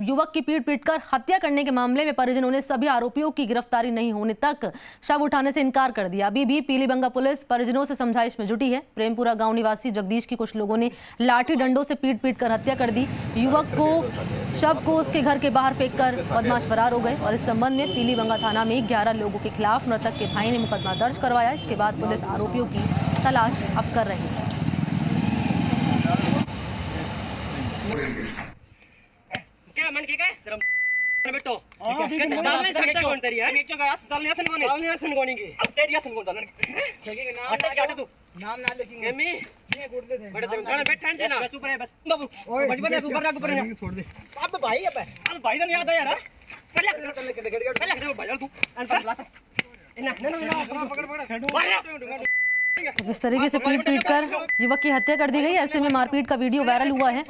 युवक की पीटकर हत्या करने के मामले में परिजनों ने सभी आरोपियों की गिरफ्तारी नहीं होने तक शव उठाने से इनकार कर दिया। अभी भी पीलीबंगा पुलिस परिजनों से समझाइश में जुटी है। प्रेमपुरा गांव निवासी जगदीश की कुछ लोगों ने लाठी डंडों से पीट कर हत्या कर दी। युवक को शव को उसके घर के बाहर फेंककर बदमाश फरार हो गए और इस संबंध में पीलीबंगा थाना में 11 लोगों के खिलाफ मृतक के भाई ने मुकदमा दर्ज करवाया। इसके बाद पुलिस आरोपियों की तलाश अब कर रही है। मन के काय बेटो डाल नहीं सकता कौन तेरी है क्यों गया डाल नहीं सन कोनी की अब तेरी सन कोन डाल ठीक नाम क्या तू नाम ना लेकिन एमी ये गुड दे बड़े चल बैठ ठंड देना चुप रहे बस बचपन है ऊपर ना छोड़ दे अब भाई अब भाई तो याद है यार कर ले भाई तू अनपढ़ ला ना पकड़ तो इस तरीके से पीट कर युवक की हत्या कर दी गई। ऐसे में मारपीट का वीडियो वायरल हुआ है।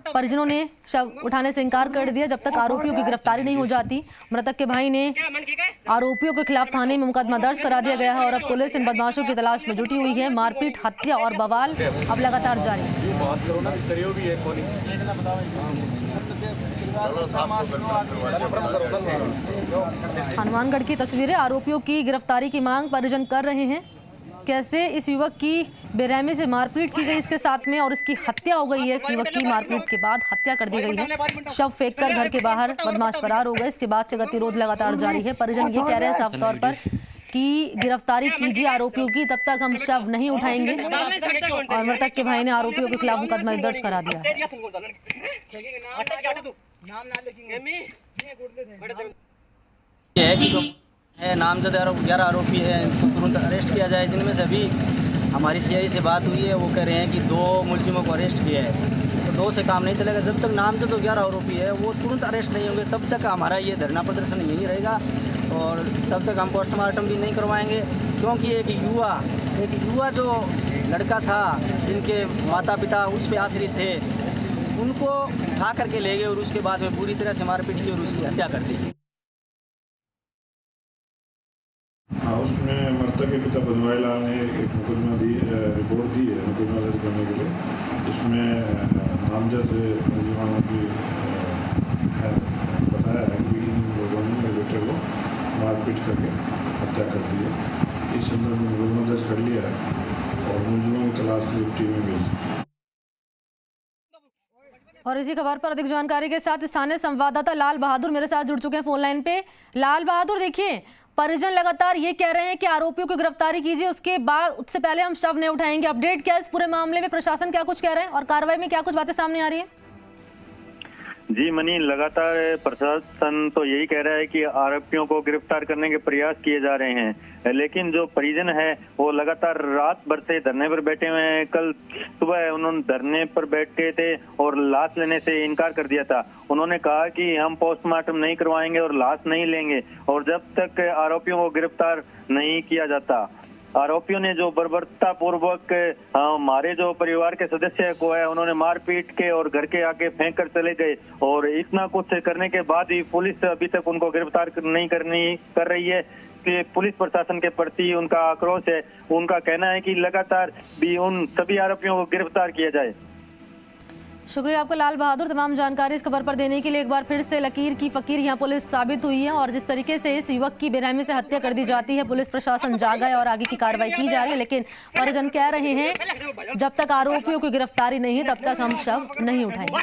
परिजनों ने शव उठाने से इंकार कर दिया जब तक आरोपियों की गिरफ्तारी नहीं हो जाती। मृतक के भाई ने आरोपियों के खिलाफ थाने में मुकदमा दर्ज करा दिया गया है और अब पुलिस इन बदमाशों की तलाश में जुटी हुई है। मारपीट, हत्या और बवाल अब लगातार जारी है। हनुमानगढ़ की तस्वीरें, आरोपियों की गिरफ्तारी की मांग परिजन कर रहे हैं। कैसे इस युवक की बेरहमी से मारपीट की गई इसके साथ में और इसकी हत्या हो गई है। इस युवक की मारपीट के बाद हत्या कर दी गई है। शव फेंककर घर के बाहर बदमाश फरार हो गए। इसके बाद से गतिरोध लगातार जारी है। परिजन ये कह रहे हैं साफ तौर पर कि गिरफ्तारी कीजिए आरोपियों की, तब तक हम शव नहीं उठाएंगे। और मृतक के भाई ने आरोपियों के खिलाफ मुकदमा दर्ज करा दिया है। नामजद 11 आरोपी है, इनको तुरंत अरेस्ट किया जाए। जिनमें से अभी हमारी सीआई से बात हुई है, वो कह रहे हैं कि 2 मुलजिमों को अरेस्ट किया है। तो 2 से काम नहीं चलेगा। जब तक नामजद 11 आरोपी है वो तुरंत अरेस्ट नहीं होंगे तब तक हमारा ये धरना प्रदर्शन यही रहेगा और तब तक हम पोस्टमार्टम भी नहीं करवाएंगे। क्योंकि एक युवा जो लड़का था, जिनके माता पिता उस पर आश्रित थे, उनको उठा करके ले गए और उसके बाद में पूरी तरह से मारपीट की और उसकी हत्या कर दी। हाँ, उसमें मृतक के पिता बदवाई लाल ने एक मुकदमा रिपोर्ट दी है मुकदमा दर्ज करने के लिए। इसमें नामजद मुलजिमानों की बताया है कि इन लोगों ने मेरे बेटे को मारपीट करके हत्या कर दी है। इस संदर्भ में मुकदमा दर्ज कर लिया है और मुलजिमों की तलाश के लिए टीमें भेजी। और इसी खबर पर अधिक जानकारी के साथ स्थानीय संवाददाता लाल बहादुर मेरे साथ जुड़ चुके हैं फोन लाइन पे। लाल बहादुर, देखिए परिजन लगातार ये कह रहे हैं कि आरोपियों की गिरफ्तारी कीजिए, उसके बाद उससे पहले हम शव नहीं उठाएंगे। अपडेट क्या है इस पूरे मामले में? प्रशासन क्या कुछ कह रहे हैं और कार्रवाई में क्या कुछ बातें सामने आ रही है? जी मनी, लगातार प्रशासन तो यही कह रहा है कि आरोपियों को गिरफ्तार करने के प्रयास किए जा रहे हैं, लेकिन जो परिजन है वो लगातार रात भर से धरने पर बैठे हुए हैं। कल सुबह उन्होंने धरने पर बैठे थे और लाश लेने से इनकार कर दिया था। उन्होंने कहा कि हम पोस्टमार्टम नहीं करवाएंगे और लाश नहीं लेंगे और जब तक आरोपियों को गिरफ्तार नहीं किया जाता। आरोपियों ने जो बर्बरता पूर्वक हमारे जो परिवार के सदस्य को है उन्होंने मारपीट के और घर के आगे फेंक कर चले गए और इतना कुछ करने के बाद भी पुलिस अभी तक उनको गिरफ्तार नहीं कर रही है कि पुलिस प्रशासन के प्रति उनका आक्रोश है। उनका कहना है कि लगातार भी उन सभी आरोपियों को गिरफ्तार किया जाए। शुक्रिया आपका लाल बहादुर, तमाम जानकारी इस खबर पर देने के लिए। एक बार फिर से लकीर की फकीर यहाँ पुलिस साबित हुई है और जिस तरीके से इस युवक की बेरहमी से हत्या कर दी जाती है, पुलिस प्रशासन जागा है और आगे की कार्रवाई की जा रही है। लेकिन परिजन कह रहे हैं जब तक आरोपियों की गिरफ्तारी नहीं है तब तक हम शव नहीं उठाएंगे।